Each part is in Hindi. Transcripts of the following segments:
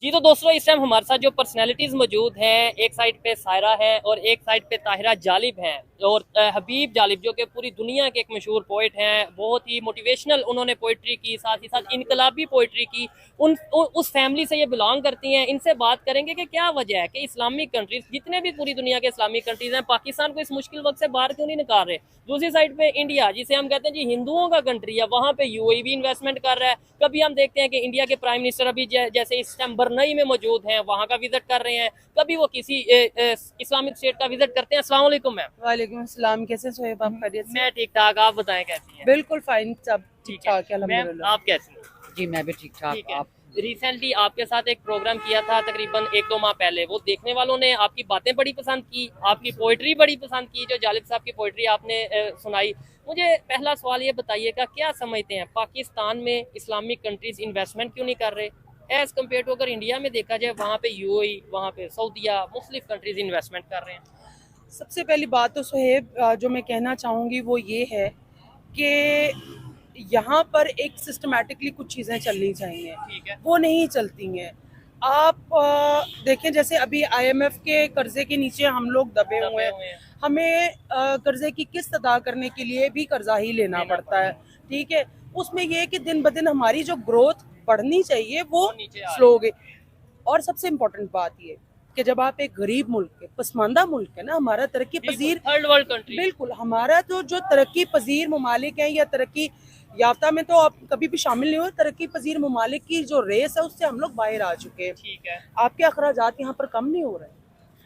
जी तो दोस्तों इस टाइम हमारे साथ जो पर्सनालिटीज मौजूद हैं, एक साइड पे सायरा है और एक साइड पे ताहिरा जालिब हैं और हबीब जालिब जो कि पूरी दुनिया के एक मशहूर पोइट हैं। बहुत ही मोटिवेशनल उन्होंने पोइट्री की, साथ ही साथ इनकलाबी पोइट्री की। उस फैमिली से ये बिलोंग करती हैं। इनसे बात करेंगे कि क्या वजह है कि इस्लामिक कंट्रीज, जितने भी पूरी दुनिया के इस्लामिक कंट्रीज हैं, पाकिस्तान को इस मुश्किल वक्त से बाहर क्यों नहीं निकाल रहे। दूसरी साइड पे इंडिया, जिसे हम कहते हैं जी हिंदुओं का कंट्री है, वहाँ पे यूएई भी इन्वेस्टमेंट कर रहा है। कभी हम देखते हैं कि इंडिया के प्राइम मिनिस्टर अभी जैसे इस टाइम बरनई में मौजूद हैं, वहाँ का विजिट कर रहे हैं। कभी वो किसी इस्लामिक स्टेट का विजिट करते हैं। अस्सलाम वालेकुम मैम। वालेकुम अस्सलाम। कैसे सोहेब, आप खैरियत से? मैं ठीक ठाक, आप बताएं कैसी हैं। बिल्कुल फाइन, सब ठीक ठीक है ठाक है मैम, अल्हम्दुलिल्लाह। आप कैसी हैं। जी मैं भी ठीक ठाक। ठीक है। आप रिसेंटली आपके साथ एक प्रोग्राम किया था तकरीबन 1-2 माह पहले। वो देखने वालों ने आपकी बातें बड़ी पसंद की, आपकी पोइट्री बड़ी पसंद की, जो जालिब साहब की पोइट्री आपने सुनाई। मुझे पहला सवाल ये बताइएगा, क्या समझते हैं पाकिस्तान में इस्लामिक कंट्रीज इन्वेस्टमेंट क्यों नहीं कर रहे एज कम्पेयर टू, अगर इंडिया में देखा जाए वहाँ पे यूएई, वहाँ पे सऊदीया, मुख्तलिफ कंट्रीज इन्वेस्टमेंट कर रहे हैं। सबसे पहली बात तो सोहेब जो मैं कहना चाहूँगी वो ये है कि यहाँ पर एक सिस्टमेटिकली कुछ चीज़ें चलनी चाहिए, ठीक है। वो नहीं चलती हैं। आप देखें, जैसे अभी आईएमएफ के कर्जे के नीचे हम लोग दबे हुए हैं। हमें कर्जे की किस्त अदा करने के लिए भी कर्जा ही लेना पड़ता है, ठीक है। उसमें ये है कि दिन ब दिन हमारी जो ग्रोथ बढ़नी चाहिए वो स्लो हो गई। और सबसे इम्पोर्टेंट बात ये कि जब आप एक गरीब मुल्क है, पसमानदा मुल्क है ना, हमारा तरक्की पजीर, थर्ड वर्ल्ड कंट्री, बिल्कुल हमारा तो जो तरक्की पजीर ममालिक हैं या तरक्की याफ्ता में तो आप कभी भी शामिल नहीं हुए। तरक्की पजीर ममालिक की जो रेस है उससे हम लोग बाहर आ चुके हैं। ठीक है। आपके अखराजात यहाँ पर कम नहीं हो रहे हैं।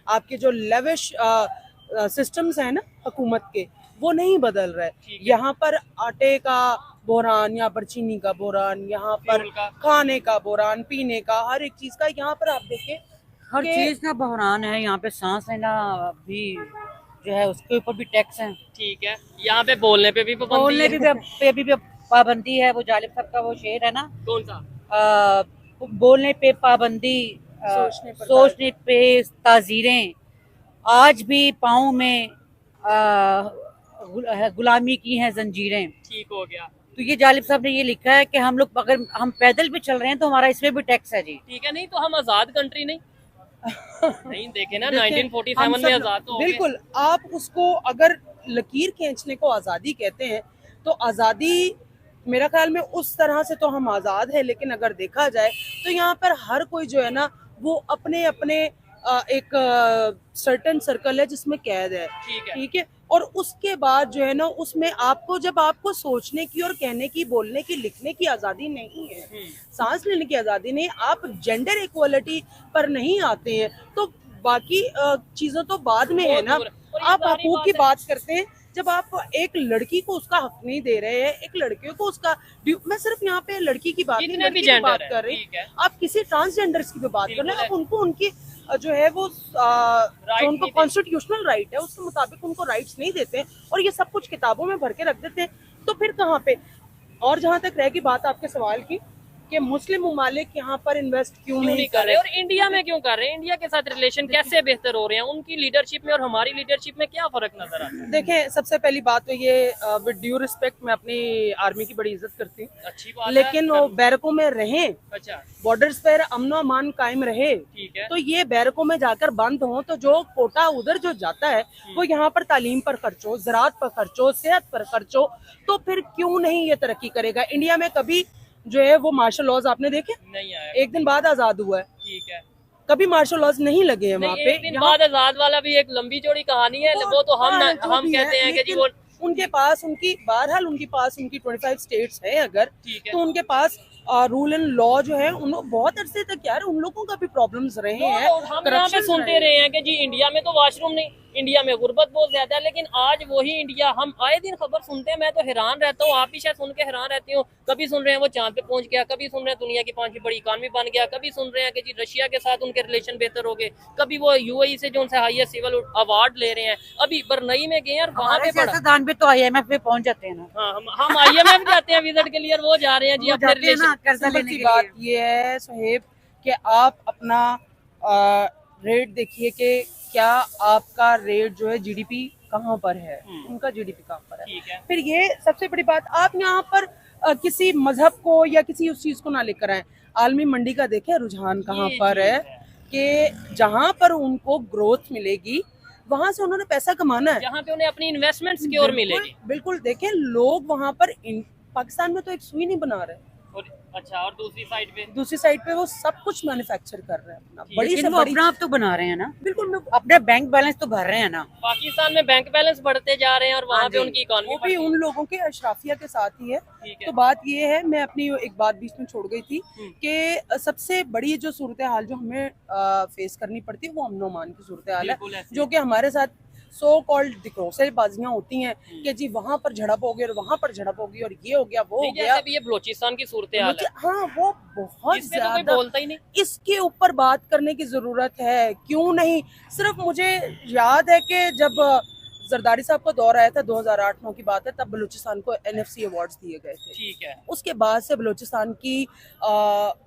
आपके जो लेविश सिस्टम्स हैं ना हुकूमत के, वो नहीं बदल रहे। यहाँ पर आटे का बहरान, यहाँ पर चीनी का बहरान, यहाँ पर खाने का बहरान, पीने का, हर एक चीज का। यहाँ पर आप देखें हर चीज का बहरान है। यहाँ पे सांस लेना भी जो है उसके ऊपर भी टैक्स है। ठीक है। यहाँ पे बोलने पे भी पाबंदी बोलने है। पे भी पाबंदी है। वो जालिब साहब का वो शेर है ना, कौन सा? बोलने पे पाबंदी, सोचने पे ताजीरें, आज भी पाँव में गुलामी की हैं जंजीरें। ठीक हो गया। तो ये जालिब साहब ने ये लिखा है कि हम लोग अगर हम पैदल भी चल रहे हैं तो हमारा इसमें भी टैक्स है जी। ठीक है। नहीं तो हम आजाद कंट्री नहीं नहीं देखे ना, देखें, 1947 में आजाद तो हो गए। बिल्कुल। आप उसको अगर लकीर खींचने को आज़ादी कहते हैं तो आज़ादी मेरा ख्याल में उस तरह से तो हम आज़ाद है, लेकिन अगर देखा जाए तो यहाँ पर हर कोई जो है ना वो अपने अपने एक सर्टेन सर्कल है जिसमें कैद है, ठीक है। और उसके बाद जो है ना उसमें आपको, जब आपको सोचने की और कहने की, बोलने की, लिखने की आज़ादी नहीं है, सांस लेने की आज़ादी नहीं, आप जेंडर इक्वलिटी पर नहीं आते हैं, तो बाकी चीज़ों तो बाद में है ना। आप हकूक की बात करते हैं, जब आप एक लड़की को उसका हक नहीं दे रहे हैं, एक लड़के को उसका, मैं सिर्फ यहाँ पे लड़की की बात नहीं, लड़की की बात कर रही, आप किसी ट्रांसजेंडर्स की भी बात कर रहे हैं, आप उनको उनकी जो है वो जो उनको कॉन्स्टिट्यूशनल राइट है उसके मुताबिक उनको राइट्स नहीं देते हैं, और ये सब कुछ किताबों में भर के रख देते हैं, तो फिर कहाँ पे। और जहाँ तक रहेगी बात आपके सवाल की कि मुस्लिम ममालिक यहाँ पर इन्वेस्ट क्यों नहीं कर रहे और इंडिया में क्यों कर रहे हैं, इंडिया के साथ रिलेशन कैसे बेहतर हो रहे हैं, उनकी लीडरशिप में और हमारी लीडरशिप में क्या फर्क नजर आता है। देखें, सबसे पहली बात तो ये, विद ड्यू रिस्पेक्ट, मैं अपनी आर्मी की बड़ी इज्जत करती हूँ, अच्छी बात लेकिन वो बैरकों में रहें, अच्छा, बॉर्डर्स पर अमन अमान कायम रहे, ठीक है। तो ये बैरकों में जाकर बंद हो, तो जो कोटा उधर जो जाता है वो यहाँ पर तालीम पर खर्चो, ज़राअत पर खर्चो, सेहत पर खर्चो, तो फिर क्यों नहीं ये तरक्की करेगा। इंडिया में कभी जो है वो मार्शल लॉज आपने देखे? नहीं आया। एक दिन बाद आजाद हुआ है, ठीक है, कभी मार्शल लॉज नहीं लगे हैं वहाँ पे। एक दिन बाद आजाद वाला भी एक लंबी चौड़ी कहानी है, वो तो हम कहते हैं कि जी वो उनके पास, उनकी बहरहाल उनके पास उनकी 25 स्टेट्स है अगर, तो उनके पास रूल एंड लॉ जो है, उन बहुत अरसे तक यार उन लोगों का भी प्रॉब्लम्स रहे हैं। हम यहाँ पे सुनते रहे हैं कि जी इंडिया में तो वॉशरूम नहीं, इंडिया में गुर्बत बहुत ज्यादा है, लेकिन आज वही इंडिया हम आए दिन खबर सुनते हैं। मैं तो हैरान रहता हूँ, आप भी शायद सुन के हैरान रहती हूँ। कभी सुन रहे हैं वो चांद पे पहुंच गया, कभी सुन रहे हैं दुनिया की 5वीं बड़ी इकानमी बन गया, कभी सुन रहे हैं कि जी रशिया के साथ उनके रिलेशन बेहतर हो गए, कभी वो यूएई से जो उनसे हाईएस्ट सिविल अवार्ड ले रहे हैं। अभी बरनई में गए और वहाँ पे सियासतदान भी तो आईएमएफ पे पहुंच जाते हैं ना। हाँ, हम आईएमएफ जाते हैं विजिट के लिए और वो जा रहे हैं जी अपने रिलेशन। कर्जा लेने के लिए। बात ये है सोहेब कि आप अपना रेट देखिए कि क्या आपका रेट जो है जीडीपी कहाँ पर है, उनका जीडीपी कहाँ पर है। फिर ये सबसे बड़ी बात, आप यहाँ पर किसी मजहब को या किसी उस चीज को ना लेकर आए। आलमी मंडी का देखें रुझान कहाँ ये पर चीज़ है कि जहाँ पर उनको ग्रोथ मिलेगी वहां से उन्होंने पैसा कमाना है। जहाँ पे उन्हें अपनी इन्वेस्टमेंट सिक्योर मिलेगी। बिल्कुल देखें, लोग वहां पर पाकिस्तान में तो एक सुई नहीं बना रहे, और अच्छा, और दूसरी साइड पे वो सब कुछ मैन्युफैक्चर कर रहे हैं अपना, बड़ी से लेकिन वो बड़ी। अपना आप तो बना रहे हैं ना, बिल्कुल, मैं अपने बैंक बैलेंस तो भर रहे हैं ना। पाकिस्तान में बैंक बैलेंस बढ़ते जा रहे हैं और वहाँ हाँ पे जी। उनकी इकोनॉमी वो भी उन लोगों के अशराफिया के साथ ही है। ठीक है। तो बात ये है, मैं अपनी एक बात बीच में छोड़ गई थी कि सबसे बड़ी जो सूरत हाल जो हमें फेस करनी पड़ती है वो अमन अमान की सूरत हाल है, बिल्कुल ऐसे। जो कि हमारे साथ सो कॉल्ड दिक्रोसेबाजियां होती हैं कि जी वहां पर झड़प हो गई और वहां पर झड़प होगी और ये हो गया वो हो नहीं, गया। जैसे भी ये बलूचिस्तान की सूरत हाल है, हाँ, वो बहुत इसमें तो कोई ज्यादा, बोलता ही नहीं। इसके ऊपर बात करने की जरूरत है। क्यों नहीं, सिर्फ मुझे याद है कि जब जरदारी साहब का दौर आया था 2008-9 की बात है, तब बलूचिस्तान को NFC अवार्ड्स दिए गए थे। ठीक है। उसके बाद से बलूचिस्तान की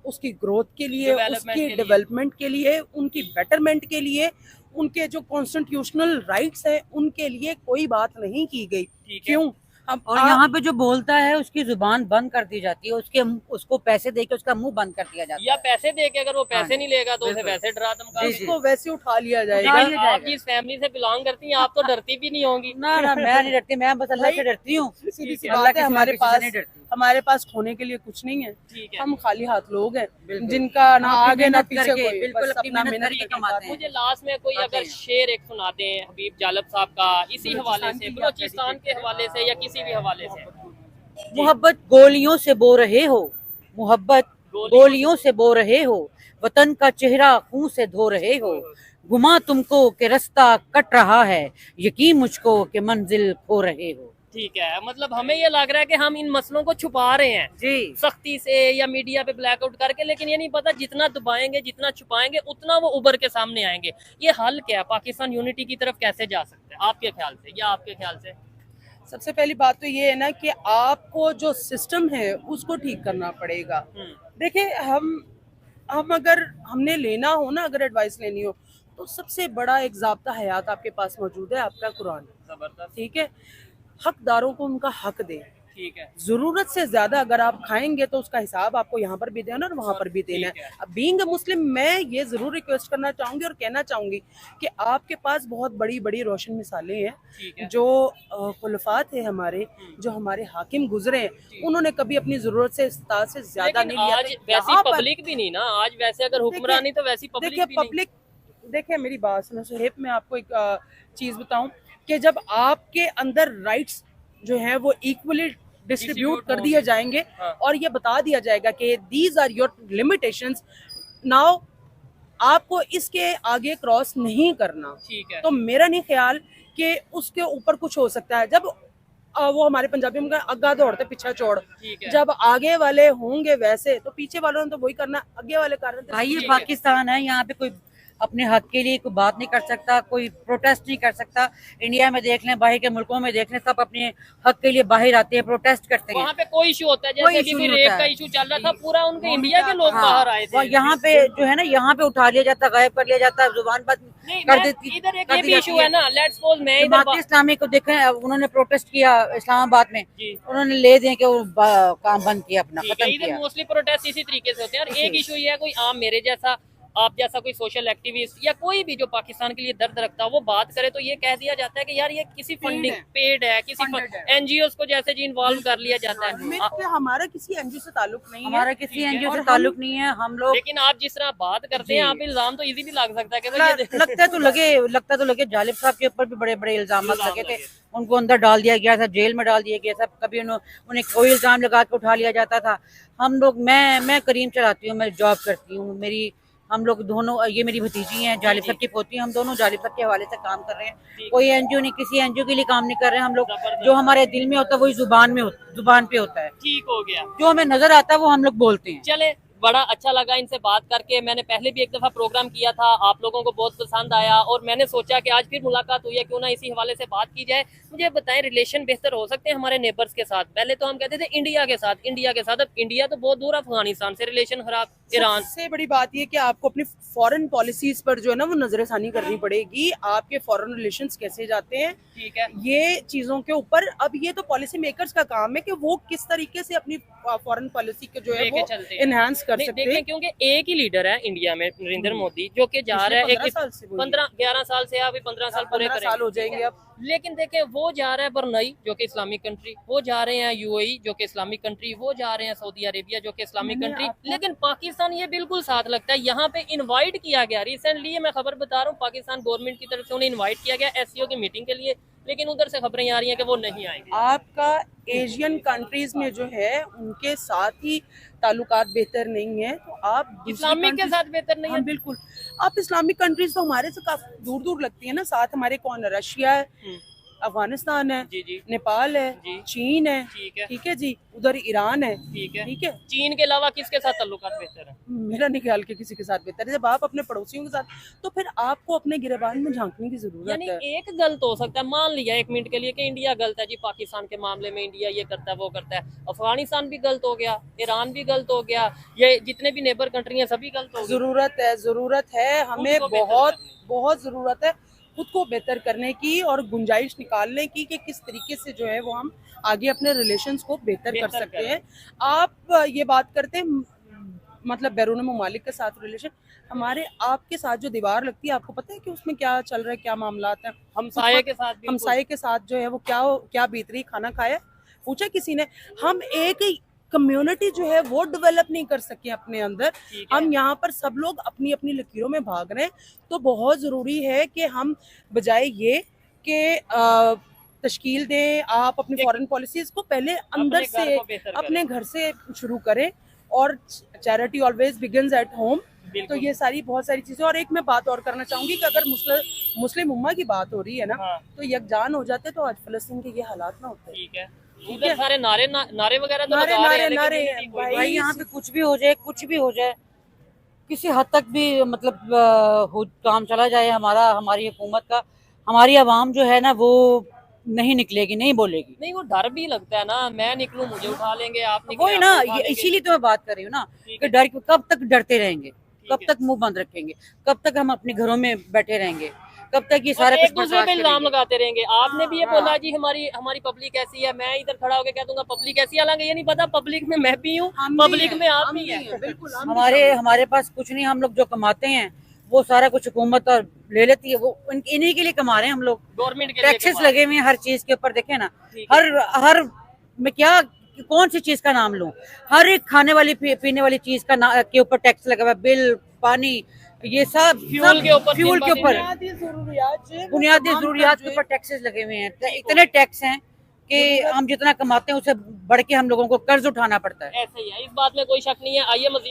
उसकी ग्रोथ के लिए, उसकी लिए। डेवलपमेंट के लिए, उनकी बेटरमेंट के लिए, उनके जो कॉन्स्टिट्यूशनल राइट्स हैं उनके लिए कोई बात नहीं की गई। ठीक है। क्यों? हम और यहाँ पे जो बोलता है उसकी जुबान बंद कर दी जाती है, उसको पैसे देके उसका मुंह बंद कर दिया जाता या है। पैसे दे के, अगर वो पैसे हाँ नहीं लेगा तो उसे बिल्कुल। वैसे डरा धमका जी, के। जी। इसको वैसे उठा लिया जाएगा। उठा लेकिन लिया आप जाएगा। जिस फैमिली से बिलोंग करती हैं, आप तो डरती भी नहीं होंगी। ना ना, मैं नहीं डरती, मैं बस अल्लाह भाई, से डरती हूँ। सीधी सी अल्लाह बात के है, सिवा हमारे किसी से पास नहीं डरती। खोने के लिए कुछ नहीं है। ठीक है। हम खाली हाथ लोग हैं, बिल्कुल। जिनका ना हम अपनी आगे ना मेहनत पीछे करके, कोई, बिल्कुल बस अपनी अपना मेहनत मेहनत करके करके कमाते हैं। मुझे लास्ट में कोई आते अगर हैं। शेर एक सुना दें हबीब जालब साहब का, इसी हवाले बलूचिस्तान से, की बलूचिस्तान के हवाले से या किसी भी हवाले से। मोहब्बत गोलियों से बो रहे हो, मोहब्बत गोलियों से बो रहे हो, वतन का चेहरा खून से धो रहे हो, घुमा तुमको के रास्ता कट रहा है, यकीन मुझको के मंजिल खो रहे हो। ठीक है, मतलब हमें ये लग रहा है कि हम इन मसलों को छुपा रहे हैं जी, सख्ती से या मीडिया पे ब्लैकआउट करके, लेकिन ये नहीं पता जितना दबाएंगे, जितना छुपाएंगे, उतना वो उभर के सामने आएंगे। ये हल क्या है? पाकिस्तान यूनिटी की तरफ कैसे जा सकते हैं आपके ख्याल से, या आपके ख्याल से? सबसे पहली बात तो ये है ना कि आपको जो सिस्टम है उसको ठीक करना पड़ेगा। देखिए, हम अगर हमने लेना हो ना, अगर एडवाइस लेनी हो, तो सबसे बड़ा एक ज़ाब्ता हयात आपके पास मौजूद है, आपका कुरान। जबरदस्त। ठीक है, हकदारों को उनका हक दें। ठीक है। जरूरत से ज्यादा अगर आप खाएंगे तो उसका हिसाब आपको यहाँ पर भी देना और वहां पर भी देना ठीक है। है। अब बीइंग अ मुस्लिम, मैं ये जरूर रिक्वेस्ट करना चाहूंगी और कहना चाहूंगी कि आपके पास बहुत बड़ी बड़ी रोशन मिसालें हैं। ठीक है। जो खुलफा थे हमारे, जो हमारे हाकिम गुजरे हैं, उन्होंने कभी अपनी जरूरत से इस्तात से ज्यादा लेकिन नहीं लिया। आज वैसी पब्लिक भी नहीं ना, आज वैसे अगर हुक्मरानी तो वैसी पब्लिक देखिए, भी नहीं। पब्लिक, देखिए मेरी बात सुनो सुहेब, मैं आपको एक चीज बताऊं कि जब आपके अंदर राइट्स जो है वो इक्वली डिस्ट्रीब्यूट कर दिए जाएंगे और ये बता दिया जाएगा कि these are your limitations, now आपको इसके आगे क्रॉस नहीं करना। ठीक है। तो मेरा नहीं ख्याल कि उसके ऊपर कुछ हो सकता है। जब वो हमारे पंजाबी में अग्गा दौड़ते पीछा छोड़, ठीक है। जब आगे वाले होंगे वैसे, तो पीछे वालों ने तो वही करना, आगे वाले कारण भाई ये पाकिस्तान है, यहाँ पे कोई अपने हक के लिए कोई बात नहीं कर सकता, कोई प्रोटेस्ट नहीं कर सकता। इंडिया में देख लें, बाहर के मुल्कों में देख लें, सब अपने हक के लिए बाहर आते हैं, प्रोटेस्ट करते हैं। वहाँ पे कोई इशू होता है, जैसे कि कोई रेप का इशू चल रहा था, पूरा उनके इंडिया के लोग बाहर आए थे। यहाँ पे जो है ना, यहाँ पे उठा लिया जाता, गायब कर लिया जाता, जुबान बंद कर देती। इधर एक ये भी इशू है ना, लेट्स सपोज मैं इधर जमात इस्लामी को देखें, उन्होंने प्रोटेस्ट किया इस्लामाबाद में, जी। उन्होंने ले दें कि वो काम बंद किया अपना, ठीक है, खत्म इधर किया। मोस्टली प्रोटेस्ट इसी तरीके से होते हैं। और एक इशू ये है, कोई आम मेरे जैसा, आप जैसा कोई सोशल एक्टिविस्ट या कोई भी जो पाकिस्तान के लिए दर्द रखता है, वो बात करे तो ये कह दिया जाता है कि यार ये किसी फंडिंग पेड है, किसी NGOs को जैसे जी इन्वॉल्व कर लिया जाता है। हमारा किसी एनजीओ से ताल्लुक नहीं है, हमारा किसी एनजीओ से ताल्लुक नहीं है, हम लोग। लेकिन आप जिस तरह बात करते हैं, आप इल्जाम तो इजीली लग सकता है कि लगता तो लगे जालिब साहब के ऊपर भी बड़े बड़े इल्जाम लगे थे, उनको अंदर डाल दिया गया था, जेल में डाल दिया गया था, कभी उन्हें कोई इल्जाम लगा के उठा लिया जाता था। हम लोग, मैं करीम चलाती हूँ, मैं जॉब करती हूँ, हम लोग दोनों, ये मेरी भतीजी हैं, जालिब साहब की पोती, हम दोनों जालिब साहब के हवाले से काम कर रहे हैं। कोई एनजीओ नहीं, किसी एनजीओ के लिए काम नहीं कर रहे हैं हम लोग। जो हमारे दिल में होता है वही जुबान पे होता है, ठीक हो गया। जो हमें नजर आता है वो हम लोग बोलते हैं। चले, बड़ा अच्छा लगा इनसे बात करके। मैंने पहले भी एक दफा प्रोग्राम किया था, आप लोगों को बहुत पसंद आया, और मैंने सोचा कि आज फिर मुलाकात हुई है, क्यों ना इसी हवाले से बात की जाए। मुझे बताएं, रिलेशन बेहतर हो सकते हैं हमारे नेबर्स के साथ? पहले तो हम कहते थे इंडिया के साथ, अब इंडिया तो बहुत दूर, अफगानिस्तान से रिलेशन खराब, ईरान सबसे बड़ी बात ये कि आपको अपनी फॉरेन पॉलिसीज पर जो है ना वो नजरसानी करनी पड़ेगी। आपके फॉरेन रिलेशंस कैसे जाते हैं, ठीक है, ये चीजों के ऊपर अब ये तो पॉलिसी मेकर्स का काम है कि वो किस तरीके से अपनी फॉरेन पॉलिसी के जो है लेके वो चलते हैं। एनहांस कर नहीं, सकते। देखें क्योंकि एक ही लीडर है इंडिया में, नरेंद्र मोदी, जो कि जा रहा है 15 साल से वही है। 15-11 साल से, अभी 15 साल पूरे 15 साल हो जाएंगे अब। लेकिन देखें वो जा रहा है बरनई जो कि इस्लामिक कंट्री, वो जा रहे हैं यूएई जो कि इस्लामिक कंट्री, वो जा रहे हैं सऊदी अरेबिया जो कि इस्लामिक मैंने कंट्री, आपको- लेकिन पाकिस्तान ये बिल्कुल साथ लगता है। यहाँ पे इनवाइट किया गया रिसेंटली, मैं खबर बता रहा हूँ, पाकिस्तान गवर्नमेंट की तरफ से उन्हें इनवाइट किया गया एससीओ की मीटिंग के लिए, लेकिन उधर से खबरें आ रही हैं कि वो नहीं आएंगे। आपका एशियन कंट्रीज में जो है उनके साथ ही ताल्लुकात बेहतर नहीं है, तो आप दूसरी इस्लामिक के countries- साथ बेहतर नहीं हाँ है। बिल्कुल। आप इस्लामिक कंट्रीज तो हमारे से काफी दूर दूर लगती है ना, साथ हमारे कौन है? रशिया है, अफगानिस्तान है, जी जी नेपाल है, जी। चीन है, ठीक है ठीक है जी, उधर ईरान है, ठीक है। ठीक है। चीन के अलावा किसके साथ ताल्लुकात बेहतर है? मेरा नहीं ख्याल कि किसी के साथ बेहतर है। जब आप अपने पड़ोसियों के साथ, तो फिर आपको अपने गिरबान में झांकने की जरूरत यानी है। एक गलत हो सकता है, मान लिया एक मिनट के लिए कि इंडिया गलत है जी, पाकिस्तान के मामले में इंडिया ये करता है वो करता है, अफगानिस्तान भी गलत हो गया, ईरान भी गलत हो गया, ये जितने भी नेबर कंट्री हैं सभी गलत हो गए। जरूरत है हमें, खुद को बेहतर बहुत करने बहुत जरूरत है खुद को बेहतर करने की और गुंजाइश निकालने की कि किस तरीके से जो है वो हम आगे अपने रिलेशंस को बेहतर कर बेहतर सकते करें। हैं। आप ये बात करते हैं मतलब बैरून ममालिक के साथ रिलेशन, हमारे आपके साथ जो दीवार लगती है, आपको पता है कि उसमें क्या चल रहा है, क्या मामलात हैं? हमसाये के साथ बिल्कुल। हमसाये के साथ जो है वो क्या बीत रही, खाना खाया, पूछा किसी ने? हम एक कम्युनिटी जो है वो डेवलप नहीं कर सके अपने अंदर। ठीक है। हम यहाँ पर सब लोग अपनी अपनी लकीरों में भाग रहे हैं, तो बहुत जरूरी है कि हम बजाय ये कि तश्कील दें, आप अपनी एक- फॉरेन पॉलिसीज को पहले अंदर अपने घर से को बेहतर अपने करें। घर से शुरू करें, और charity always begins at home. तो बिल्कुल। ये सारी बहुत सारी चीजें। और एक मैं बात और करना चाहूंगी कि अगर मुस्लिम उम्मा की बात हो रही है ना, हाँ, तो यकजान हो जाते तो आज फलस्तीन के ये हालात ना होते। ठीक है। ठीक उधर है। सारे नारे वगैरह तो नारे- लगा रहे हैं, नारे- लेकिन नारे unity हैं, कोई भाई। भाई यहाँ पे कुछ भी हो जाए, कुछ भी हो जाए, किसी हद तक भी मतलब काम चला जाए हमारी हुकूमत का, हमारी आवाम जो है ना वो नहीं निकलेगी, नहीं बोलेगी। नहीं, वो डर भी लगता है ना, मैं निकलूं मुझे उठा लेंगे, आप निकले वही ना, आपको उठा लेंगे। इसीलिए तो मैं बात कर रही हूँ ना ठीक कि है। डर कब तक डरते रहेंगे, कब है। तक मुंह बंद रखेंगे, कब तक हम अपने घरों में बैठे रहेंगे, कब तक ये और सारा एक कुछ दूसरे पे बर्दाश्त इल्जाम करेंगे? लगाते रहेंगे। आपने भी ये हाँ। बोला जी हमारी पब्लिक ऐसी है, मैं इधर खड़ा होकर कह दूंगा पब्लिक ऐसी है, हालांकि ये नहीं पता पब्लिक में मैं भी हूँ, हम भी पब्लिक हैं, में आप हम भी हैं। हैं, बिल्कुल हम भी शामिल हैं। हमारे पास कुछ नहीं, हम लोग जो कमाते हैं वो सारा कुछ हुकूमत और ले लेती है, वो इन्हीं के लिए कमा रहे हैं हम लोग। गवर्नमेंट के लिए टैक्सेस कमा- लगे हुए हैं हर चीज के ऊपर, देखे ना, ठीक है। हर मैं क्या कौन सी चीज का नाम लूं, हर एक खाने वाली पीने वाली चीज के ऊपर टैक्स लगा हुआ है, बिल, पानी, ये सब फ्यूल के ऊपर फ्यूल के ऊपर बुनियादी जरूरियात जो है वो बुनियादी तमाम जरूरियात जो के है- ऊपर टैक्सेस लगे हुए हैं। इतने टैक्स हैं कि हम जितना कमाते हैं उससे बढ़ के हम लोगों को कर्ज उठाना पड़ता है। ऐसे ही है, इस बात में कोई शक नहीं है। आइए मज़ीद